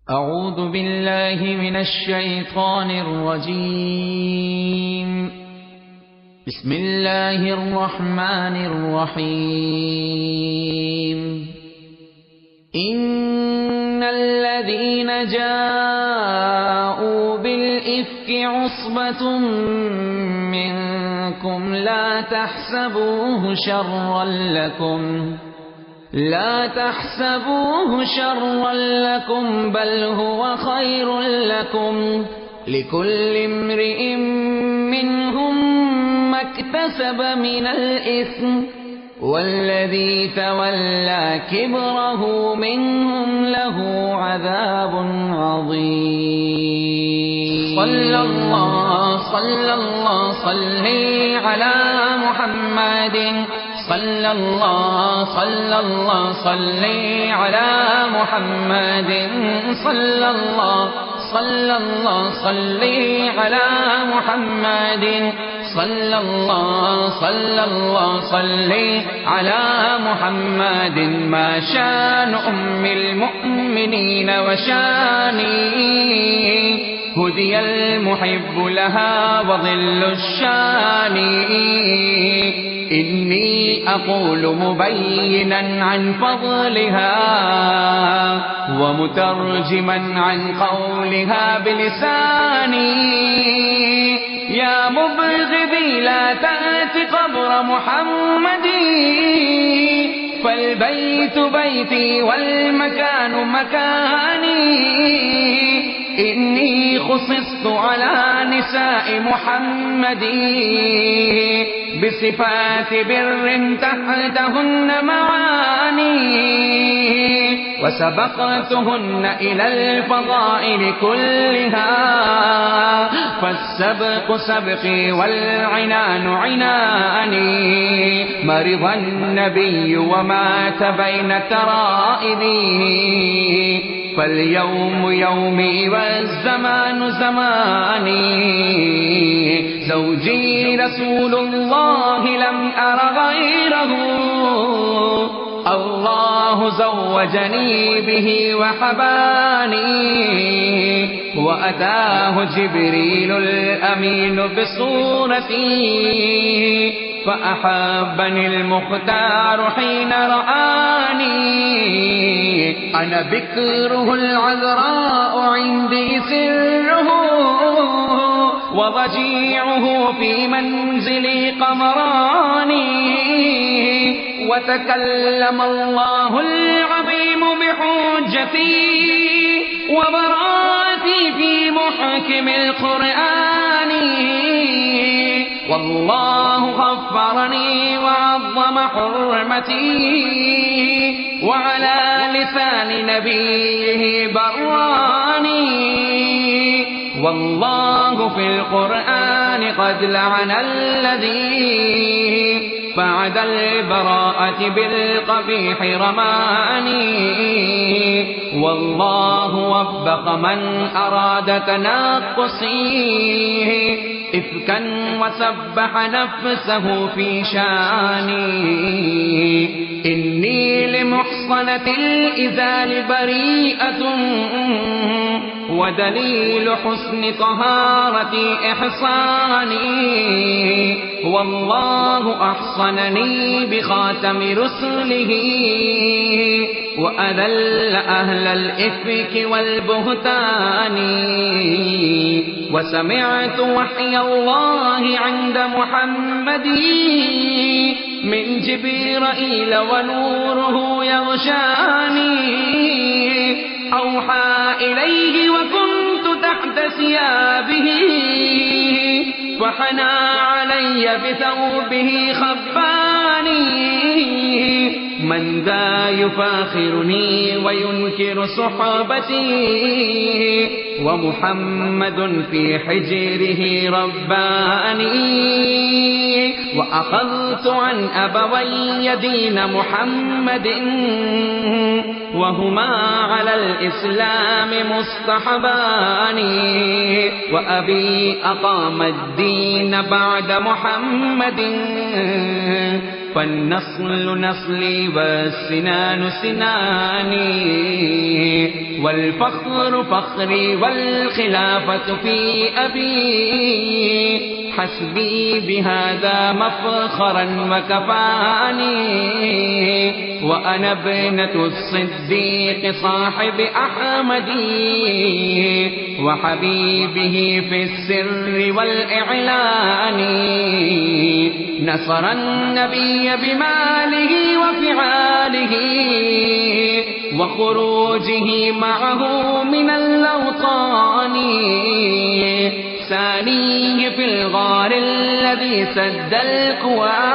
أعوذ بالله من الشيطان الرجيم. بسم الله الرحمن الرحيم. إن الذين جاءوا بالإفك عصبة منكم لا تحسبوه شرا لكم بل هو خير لكم لكل امرئ منهم ما اكتسب من الإثم والذي تولى كبره منهم له عذاب عظيم. صلى الله على محمد صلى الله على محمد صلى الله على محمد صلى الله على محمد. ما شان أم المؤمنين وشاني هدي المحب لها وظل الشان. إني أقول مبينا عن فضلها ومترجما عن قولها بلساني. يا مبغضي لا تأت قبر محمد فالبيت بيتي والمكان مكاني. إني خصصت على نساء محمد بصفات بر تحتهن معاني وسبقتهن إلى الفضائل كلها فالسبق سبقي والعنان عناني. مرض النبي ومات بين ترائبي فاليوم يومي والزمان زماني. زوجي رسول الله لم أر غيره الله زوجني به وحباني. وأتاه جبريل الأمين بصورتي فأحبني المختار حين رآني. أنا بكره العذراء عندي سره وضجيعه في منزلي قمراني. وتكلم الله العظيم بحجتي وبراتي في محكم القرآن. والله غفرني وعظم حرمتي وعلى لسان نبيه براني. والله في القرآن قد لعن الذي بعد البراءة بالقبيح رماني. والله وفق من أراد تنقصي إفكا وسبح نفسه في شاني. إني لمحصنة الإذال بريئة ودليل حسن طهارتي إحصاني. والله أحصنني بخاتم رسله وأذل أهل الإفك والبهتان. وسمعت وحي الله عند محمد من جبرائيل ونوره يغشاني. أوحى إليه وكنت تحت ثيابه فحنى علي بثوبه خباني. من ذا يفاخرني وينكر صحبتي ومحمد في حجره رباني. وأخذت عن أبوي دين محمد وهما على الإسلام مصطحبان. وأبي أقام الدين بعد محمد فالنسل نسلی والسنان سنانی والفخر فخری والخلافة في أبي حسبي بهذا مفخرا وكفاني وأنا ابنة الصديق صاحب أحمدي وحبيبه في السر والإعلان نصر النبي بماله وفعاله وخروجه معه من الأوطان ثانيه في الغار الذي سد الكوى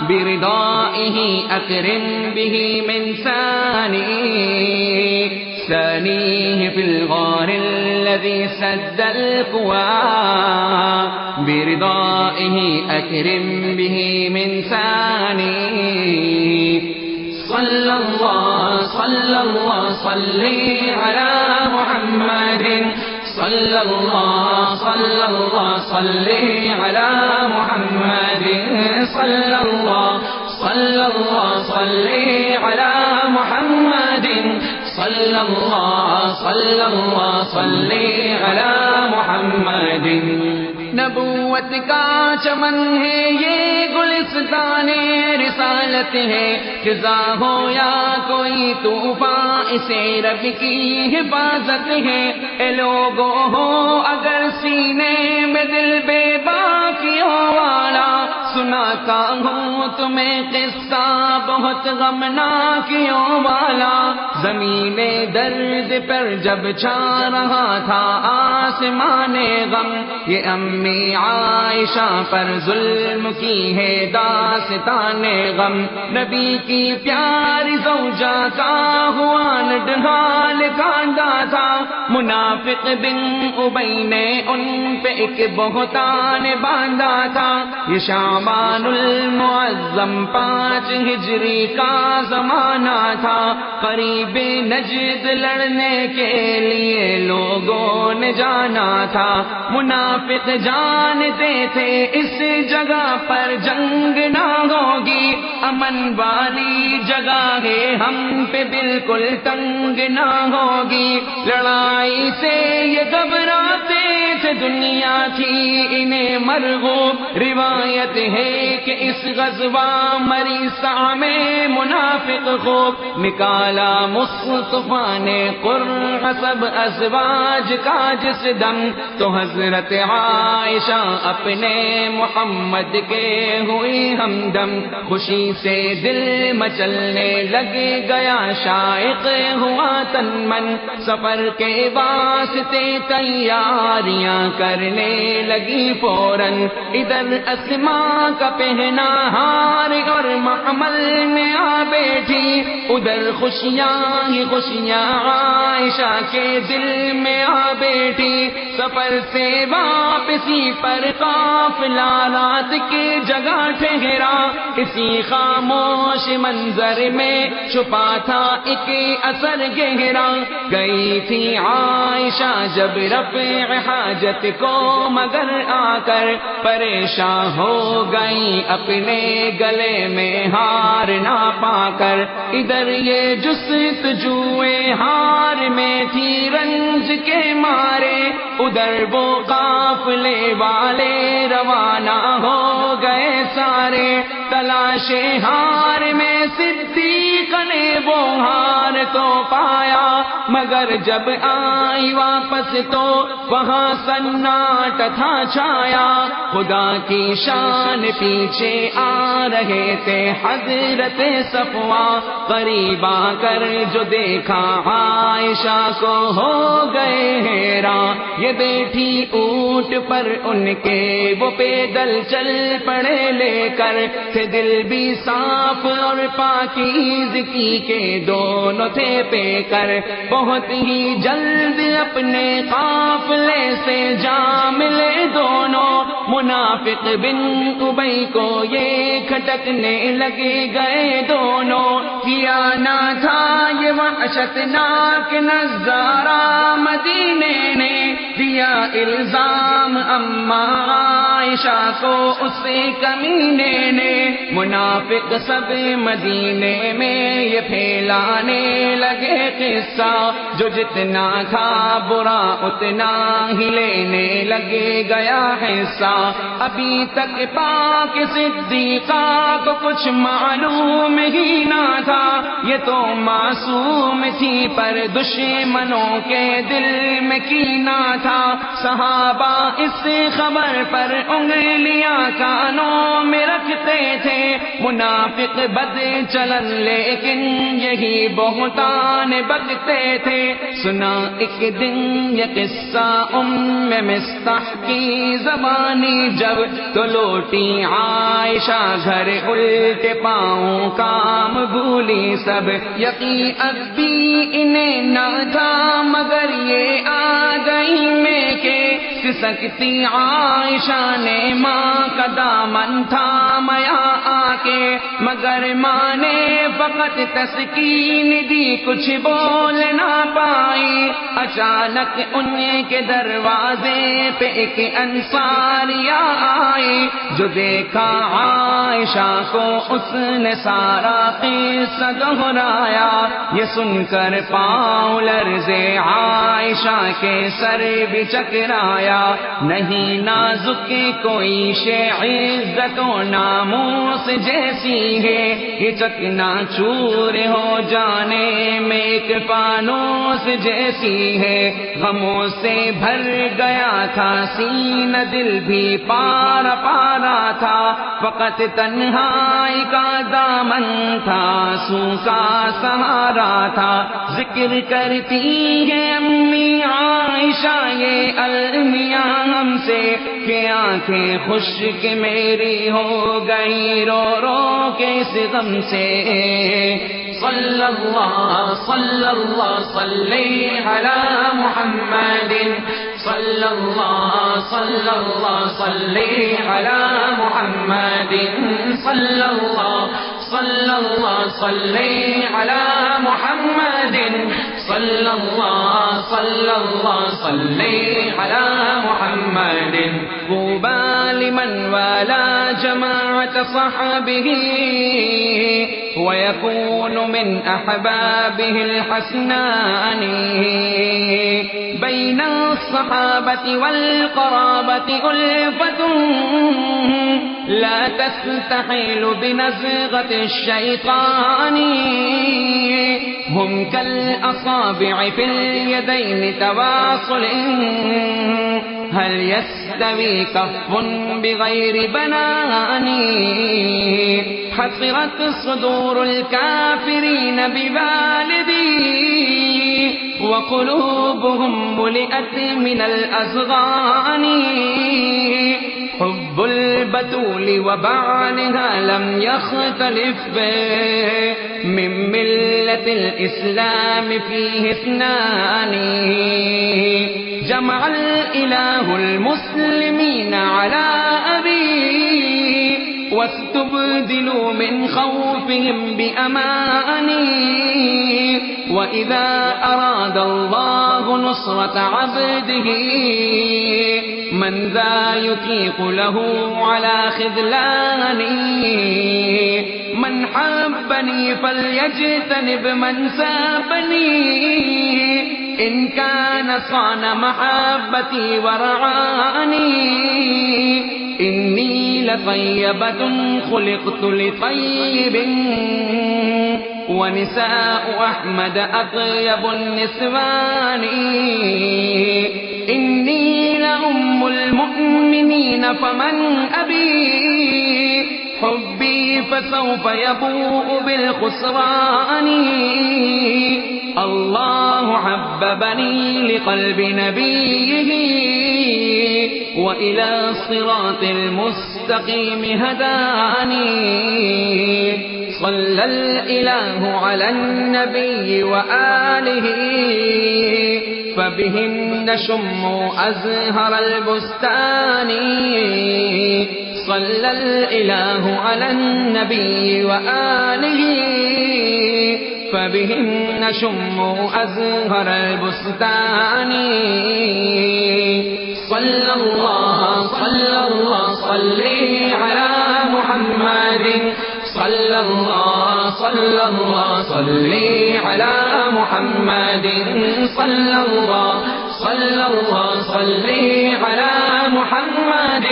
برضائه أكرم به من ثاني ثانيه في الغار الذي سد الكوى برضائه أكرم به من ثاني صلى الله صلى الله صلي على محمد صلى الله صلى الله صلي على محمد صلى الله صلى الله صلي على محمد صلى الله صلى الله صلي على محمد نبوت کا چمن ہے یہ گلستان رسالت ہے خزاں ہو یا کوئی طوفان اسے رب کی حفاظت ہے اے لوگو ہو اگر سینے میں دل بے باکیوں والا سناتا ہوں تمہیں قصہ بہت غمناکیوں والا زمین درد پر جب چھا رہا تھا آسمان غم یہ امی عائشہ پر ظلم کی ہے داستان غم نبی کی پیاری زوجہ کا ہوا نڈھال کانڈا تھا منافق بن ابی نے ان پہ ایک بہتان باندھا تھا یہ شعبان المعظم 5 ہجری کا زمانہ تھا قریب نجد لڑنے کے لیے لوگوں نے جانا تھا منافق جانتے تھے اس جگہ پر جنگ نہ ہوگی امن والی جگہ ہے ہم پہ بالکل تنگ نہ ہوگی لڑائی سے یہ گھبراتے تھے دنیا تھی انہیں مرغوب روایت ہے کہ اس غزوہ مریسا میں منافق خوب نکالا مصطفیٰ نے قرہ سب ازواج کا جس دم تو حضرت عائشہ اپنے محمد کے ہوئی ہمدم خوشی سے دل مچلنے لگ گیا شائق ہوا تن من سفر کے واسطے تیاریاں کرنے لگی فوراً ادھر اسماء کا پہنا ہار اور محمل میں آ بیٹھی ادھر خوشیاں ہی خوشیاں عائشہ کے دل میں آ بیٹھی سفر سے واپسی پر قافلہ رات کی جگہ ٹھہرا اسی خاموش منظر میں چھپا تھا ایک اثر گہرا گئی تھی عائشہ جب رفع حاجت کو مگر آ کر پریشان ہو گئی اپنے گلے میں ہار نہ پا کر ادھر یہ جستجوئے ہار میں تھی رنج کے مارے ادھر وہ قافلے والے روانہ ہو گئے سارے تلاش ہار میں صدیق نے وہ ہار تو پایا مگر جب آئی واپس تو وہاں سناٹا تھا چھایا خدا کی شان پیچھے آ رہے تھے حضرت صفوہ قریب آ کر جو دیکھا عائشہ کو ہو گئے حیران یہ بیٹھی اونٹ پر ان کے وہ پیدل چل پڑے لے کر تھے دل بھی صاف اور پاکیزگی کے دونوں تھے پے کر بہت ہی جلد اپنے قافلے سے جا ملے دونوں منافق بن ابی کو یہ کھٹکنے لگے گئے دونوں کیا نہ تھا یہ وحشتناک نظارہ مدینے نے دیا الزام اما عائشہ کو اس کمینے نے منافق سب مدینے میں یہ پھیلانے لگے قصہ، جو جتنا تھا برا اتنا ہی لینے لگے گیا حصہ۔ ابھی تک پاک صدیقہ کو کچھ معلوم ہی نہ تھا، یہ تو معصوم تھی پر دشمنوں کے دل میں کینہ تھا۔ صحابہ اس خبر پر انگلیاں کانوں میں رکھتے تھے، منافق بد چلن لیکن یہی بہتان بکتے تھے۔ سنا ایک دن یہ قصہ مستح کی زبانی جب، تو لوٹی عائشہ گھر الٹے پاؤں کام بھولی سب۔ یقین اب بھی انہیں نہ تھا مگر یہ آ گئی میں کہ سکتی عائشہ نے ماں کا دامن تھامیا آ کے، مگر ماں نے فقط تسکین دی کچھ بول نہ پائی۔ اچانک ان کے دروازے پہ ایک انصاریہ آئی، جو دیکھا عائشہ کو اس نے سارا قصہ دہرایا۔ یہ سن کر پاؤں لرزے عائشہ کے سر بھی چکرایا، نہیں نازک کوئی شے عزت و ناموس جیسی ہے، یہ چکنا چور ہو جانے میں ایک فانوس جیسی ہے۔ غموں سے بھر گیا تھا سینہ، دل بھی پارا پارا تھا، فقط تنہائی کا دامن تھا، آنسو کا سہارا تھا۔ ذکر کرتی ہے امی عائشہ یہ المیاں ہم سے کہ آنکھیں خشک میری ہو گئی رو رو کے اس غم سے۔ صلی اللہ صلی اللہ صلی علی محمد، صلی اللہ صلی اللہ صلی علی محمد، صلی اللہ صلی اللہ صلی علی محمد، صلی اللہ صلی اللہ صلی علی محمد۔ طوبى لمن والى جماعة صحبه ويكون من أحبابه الحسنان، بين الصحابة والقرابة ألفة لا تستحيل بنزغة الشيطان، هم كالأصابع في اليدين تواصل، هل يستوي كف بغير بنان، حصرت صدور الكافرين بوالدي وقلوبهم ملئت من الأزغان، حب البتول وبعلها لم يختلف، من ملة الإسلام فيه اثنان، جمع الإله المسلمين على أبي واستبدلوا من خوفهم بأمان، وإذا أراد الله نصرة عبده من ذا يطيق له على خذلان، من حبني فليجتنب من سابني، إن كان صان محبتي ورعاني، إني لطيبة خلقت لطيب ونساء أحمد أطيب النسوان، إني لأم المؤمنين فمن أبي حبي فسوف يبوء بالخسران، الله حببني لقلب نبيه وإلى الصراط المستقيم هداني، صلى الإله على النبي وآله فبهم نشم أزهر البستان، صلى الإله على النبي وآله فبهم نشم أزهر البستان، صلى الله صلى الله صلي على محمد محمد صلی اللہ صلی اللہ صلی علی محمد صلی اللہ صلی اللہ صلی علی محمد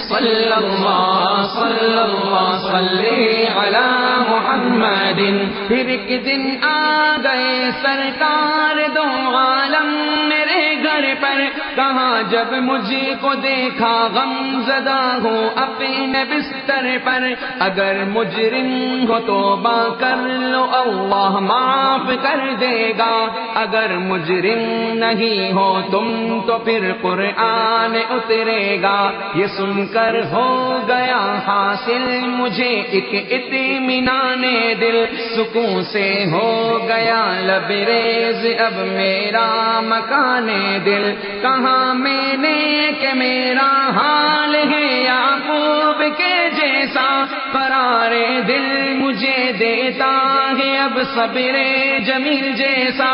صلی اللہ صلی اللہ صلی علی محمد۔ پھر ایک دن آ گئے سرکار دو عالم میرے گھر پر، کہاں جب مجھ کو دیکھا غم زدہ ہوں اپنے بستر پر، اگر مجرم ہو توبہ کر لو اللہ معاف کر دے گا، اگر مجرم نہیں ہو تم تو پھر قرآن اترے گا۔ یہ سن کر ہو گیا حاصل مجھے ایک اطمینان دل، سکون سے ہو گیا لبریز اب میرا مکان دل، کہاں میں نے کہ میرا حال ہے یعقوب کے جیسا، قرار دل مجھے دیتا ہے اب صبر جمیل جیسا،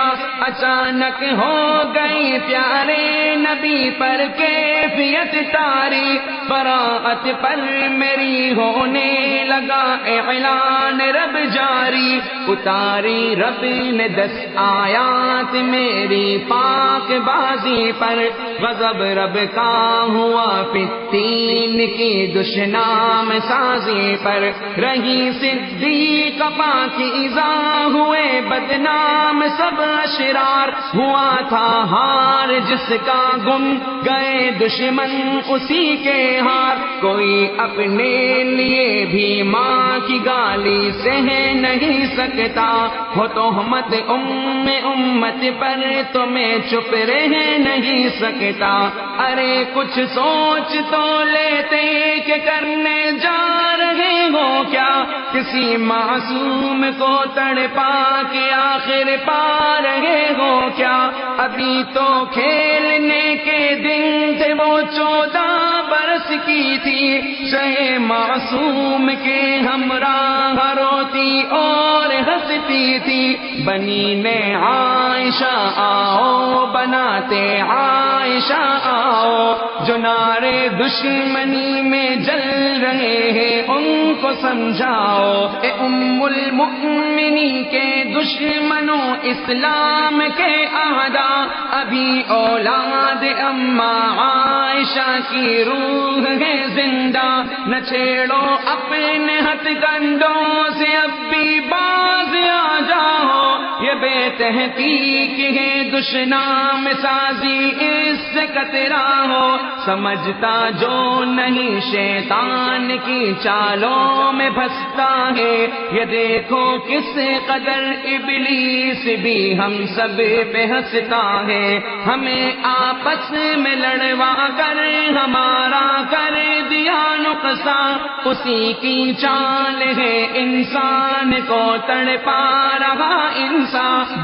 اچانک ہو گئی پیارے نبی پر کیفیت تاری، براءت پر میری ہونے لگا اعلان رب جاری، اتاری رب نے 10 آیات میری پاک بازی پر، غضب رب کا ہوا فتین کی دشنام سازی پر، رہی صدیق پاکیزہ ہوئے بدنام سب اشرار، ہوا تھا ہار جس کا گم گئے دشمن اسی کے ہار، کوئی اپنے لیے بھی ماں کی گالی سہ نہیں سکتا، ہو تہمت امت پر تو میں چپ رہ نہیں سکتا، ارے کچھ سوچ تو لیتے کہ کرنے جا رہے ہو کیا، کسی معصوم کو تڑپا کے آخر پا رہے ہو کیا، ابھی تو کھیلنے کے دن تھے وہ 14 برس کی تھی، شہ معصوم کے ہمراہ روتی اور ہنستی تھی، بنی نے عائشہ آؤ بناتے عائشہ آؤ، جو نعرے دشمنی میں جل رہے ہیں ان کو سمجھاؤ، اے ام المؤمنین کے دشمنوں اسلام کے اعداء، ابھی اولاد اماں عائشہ کی روح ہے زندہ، نہ چھیڑو اپنے ہتھ کنڈوں سے اب بھی باز آ جاؤ، یہ بے تحقیق ہے دشنام سازی اس سے کترا ہو، سمجھتا جو نہیں شیطان کی چالوں میں پھنستا ہے، یہ دیکھو کس قدر ابلیس بھی ہم سب پہ ہنستا ہے، ہمیں آپس میں لڑوا کر ہمارا کر دیا نقصان، اسی کی چال ہے انسان کو تڑپا رہا انسان،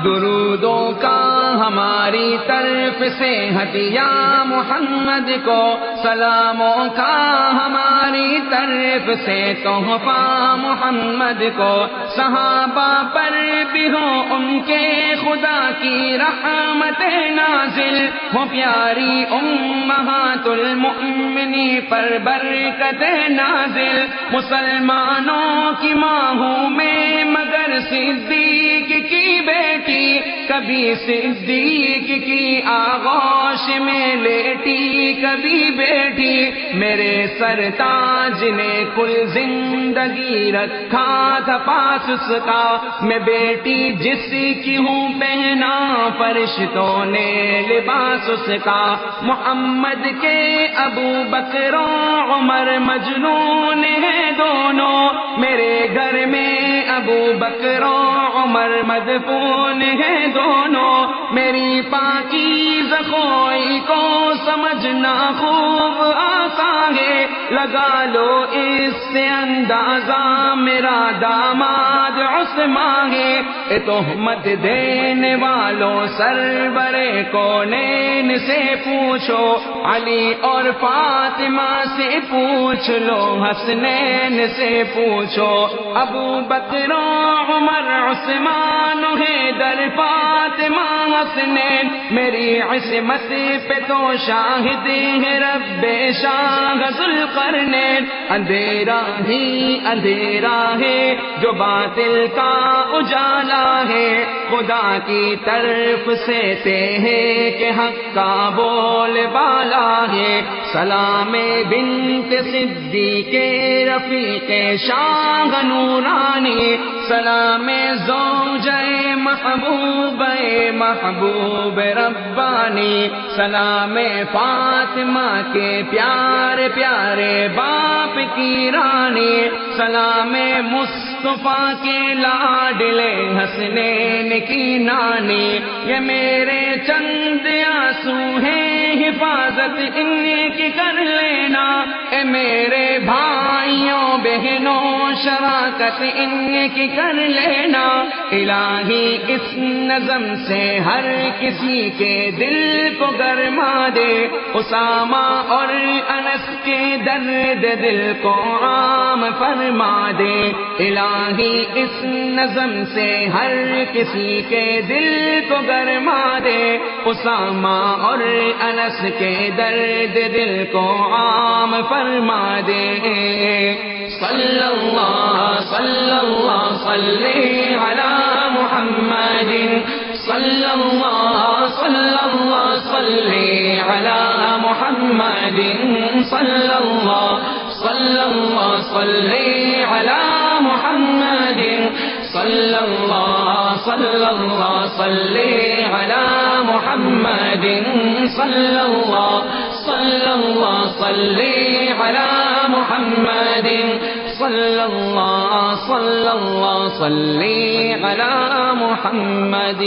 درودوں کا ہماری طرف سے ہدیہ محمد کو، سلاموں کا ہماری طرف سے تحفہ محمد کو، صحابہ پر بھی ہو ان کے خدا کی رحمت نازل، ہو پیاری امہات المؤمنین پر برکت نازل، مسلمانوں کی ماں ہوں میں مگر صدیق کی بیٹی، کبھی صدیق کی آغوش میں لیٹی کبھی بیٹھی، میرے سرتاج نے کل زندگی رکھا تھا پاس اس کا، میں بیٹی جس کی ہوں پہنا فرشتوں نے لباس اس کا، محمد کے ابو بکر و عمر مجنون ہیں دونوں، میرے گھر میں ابو بکر و عمر مدفون ہیں دونوں، میری پاکیزہ خوئی کو سمجھنا خوب آسان ہے، لگا لو اس سے اندازہ میرا داماد عثمان ہے، اے تہمت دینے والوں سرور کونین سے پوچھو، علی اور فاطمہ سے پوچھ لو، حسنین سے پوچھو، ابو بکر و عمر عثمان حیدر فاطمہ حسنین، میری سمت پہ تو شاہد ہے رب شاہ ذوالقرنین، اندھیرا ہی اندھیرا ہے جو باطل کا اجالا ہے، خدا کی طرف سے تے ہے کہ حق کا بول بالا ہے، سلام بنت صدیق رفیق شاہ نورانی، سلام زوجہ محبوب ربانی، سلام فاطمہ کے پیارے پیارے باپ کی رانی، سلام مصطفیٰ کے لاڈلے حسنین کی نانی، یہ میرے چند آنسو ہیں حفاظت ان کی کر لینا، اے میرے بھائیوں بہنوں شراکت ان کی کر لینا، الہی اس نظم سے ہر کسی کے دل کو گرما دے، اسامہ اور انس کے درد دل کو عام فرما دے، الہی اس نظم سے ہر کسی کے دل کو گرما دے، اسامہ اور انس کے درد دل کو عام فرما دے، صلی اللہ صلی اللہ صلی علی محمد، صلی اللہ صلی اللہ صلی علی محمد، صلی اللہ صلی اللہ صلی علی محمد، صلی اللہ صلی اللہ صلی علی محمد، صلی اللہ صلی اللہ صلی علی محمد، صلی اللہ صلی اللہ صلی علی محمد۔